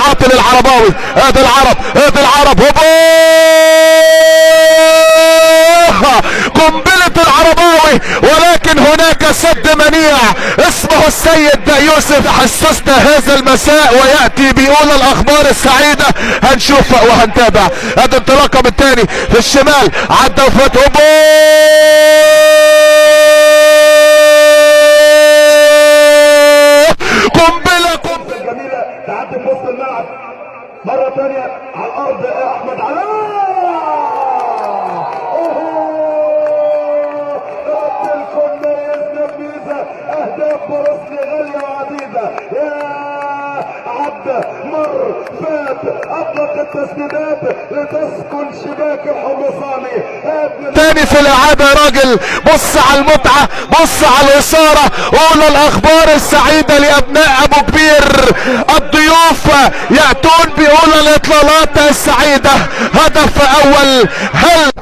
عاطل العرباوي. ادي العرب، ادي العرب، هوبا قنبلة العرباوي، ولكن هناك سد منيع اسمه السيد يوسف حسسنا هذا المساء ويأتي بيقول الاخبار السعيدة. هنشوف وهنتابع. ادي انطلاقة بالتاني في الشمال، عدى وفات هوبا قنبلة جميلة تعدي في وسط الملعب مرة ثانية على الارض. احمد علاء اهداف بروسلي غالية وعديدة. يا عدى مر فات اطلق التسديدات لتسكن شباك الحمصاني. تاني في الاعادة يا راجل. بص على المتعة، بص على الاثارة. قول الاخبار السعيدة لابناء ابو كبير. الضيوف يأتون بيقول الاطلالات السعيدة. هدف اول. هل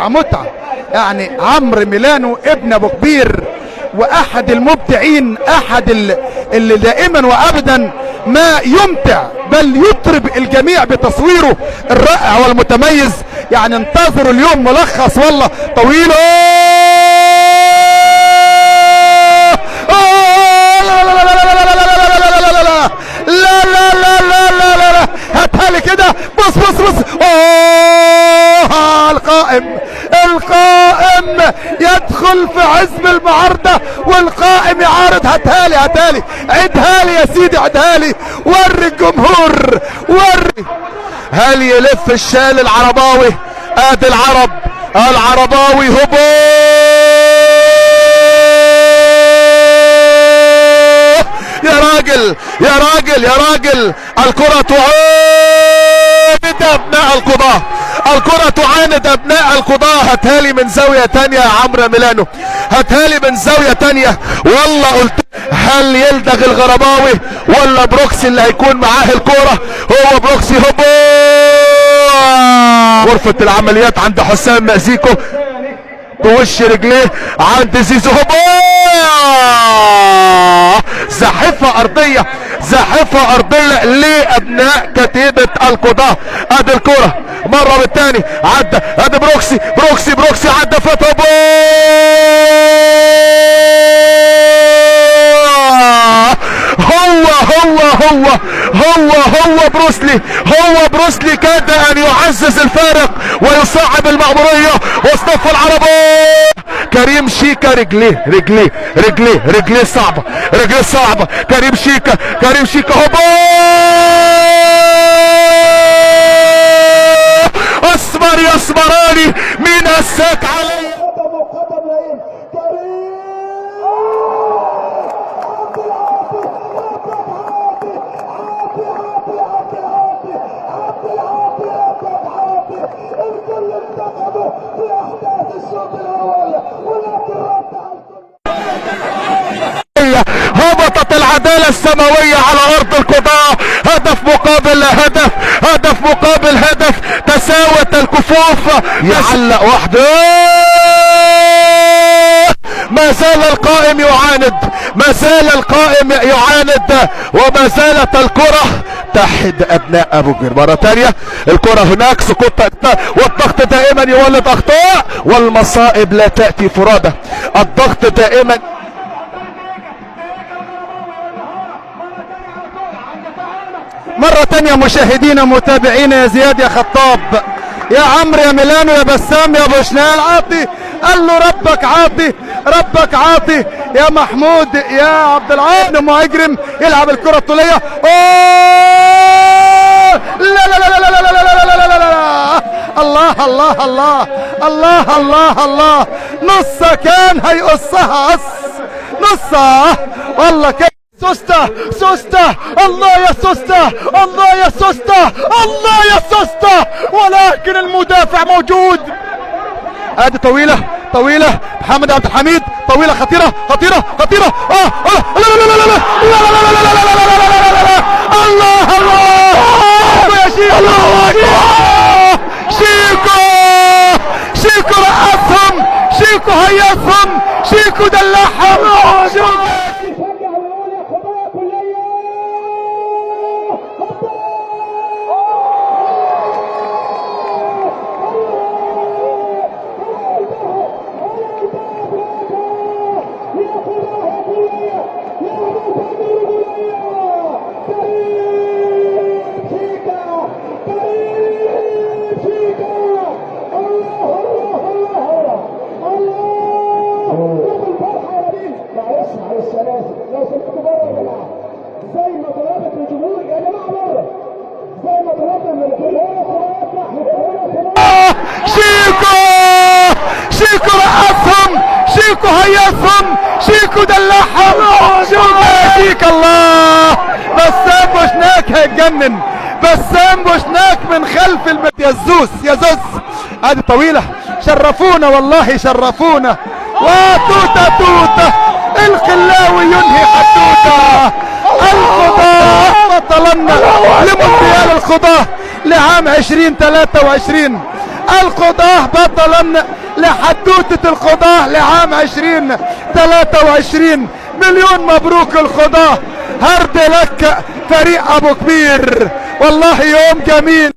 متعة يعني عمرو ميلانو ابن ابو كبير واحد المبدعين، احد اللي دائما وابدا ما يمتع بل يطرب الجميع بتصويره الرائع والمتميز. يعني انتظروا اليوم ملخص والله طويل. لا لا لا لا لا لا لا هاتها لي كده. بص بص بص. القائم يدخل في عزم المعارضة والقائم يعارض. هاتها لي عدها لي يا سيدي، عدها لي. وري الجمهور، وري. هل يلف الشال العرباوي؟ ادي العرب، العرباوي هوبا يا راجل يا راجل يا راجل. الكرة تعاند ابناء القضاة، الكرة تعاند ابناء القضاة. هاتهالي من زاوية تانية يا عمرو ميلانو، هاتهالي من زاوية تانية. والله قلت هل يلدغ الغرباوي ولا بروكسي اللي هيكون معاه الكرة؟ هو بروكسي هوبا. غرفة العمليات عند حسام مأزيكو بوش رجليه عند زيزو هوبا. زاحفة ارضية، زاحفة ارضية لابناء كتيبة القضاة. ادي الكرة مرة بالتاني، عدى ادي بروكسي عدى فات هوبا. هو بروسلي كاد ان يعزز الفارق ويصعب المأمورية واصطف العربية. كريم شيكا رجليه صعبة. كريم شيكا هوبا اسمر يا اسمراني. مين هساك علي؟ هبطت العدالة السماوية على ارض القضاء. هدف مقابل هدف، تساوت الكفوف. يعلق وحده. ما زال القائم يعاند وما زالت الكرة تحد ابناء ابو كبير. مرة تانية الكرة هناك، سقوط والضغط دائما يولد اخطاء والمصائب لا تأتي فرادى. الضغط دائما. مرة تانية مشاهدينا متابعينا يا زياد يا خطاب يا عمرو يا ميلانو يا بسام يا ابو شنال عاطي. قال له ربك عاطي يا محمود يا عبد العال. مهاجم يلعب الكرة الطولية. لا لا لا لا لا لا لا لا لا لا. الله نص كان هيقصها نص والله كان. سوسته الله يا سوسته ولكن المدافع موجود. ادي طويلة محمد عبد الحميد، طويلة خطيرة الله يا شيكو رقصهم، شيكو هيصهم، شيكو دلعهم. شيكو هيصهم، شيكو دلعهم، شيكو يهديك الله. بسام بوشناك هيتجنن، بسام بوشناك من خلف يا زوز يا زوز. هذه طويلة، شرفونا والله شرفونا. وتوتا توتا القلاوي ينهي حدوته. القضاة بطلنا لمونديال القضاة لعام 2023. القضاة بطلنا لحدوتة القضاة لعام 2023. مليون مبروك القضاة، هارد لك فريق ابو كبير، والله يوم جميل.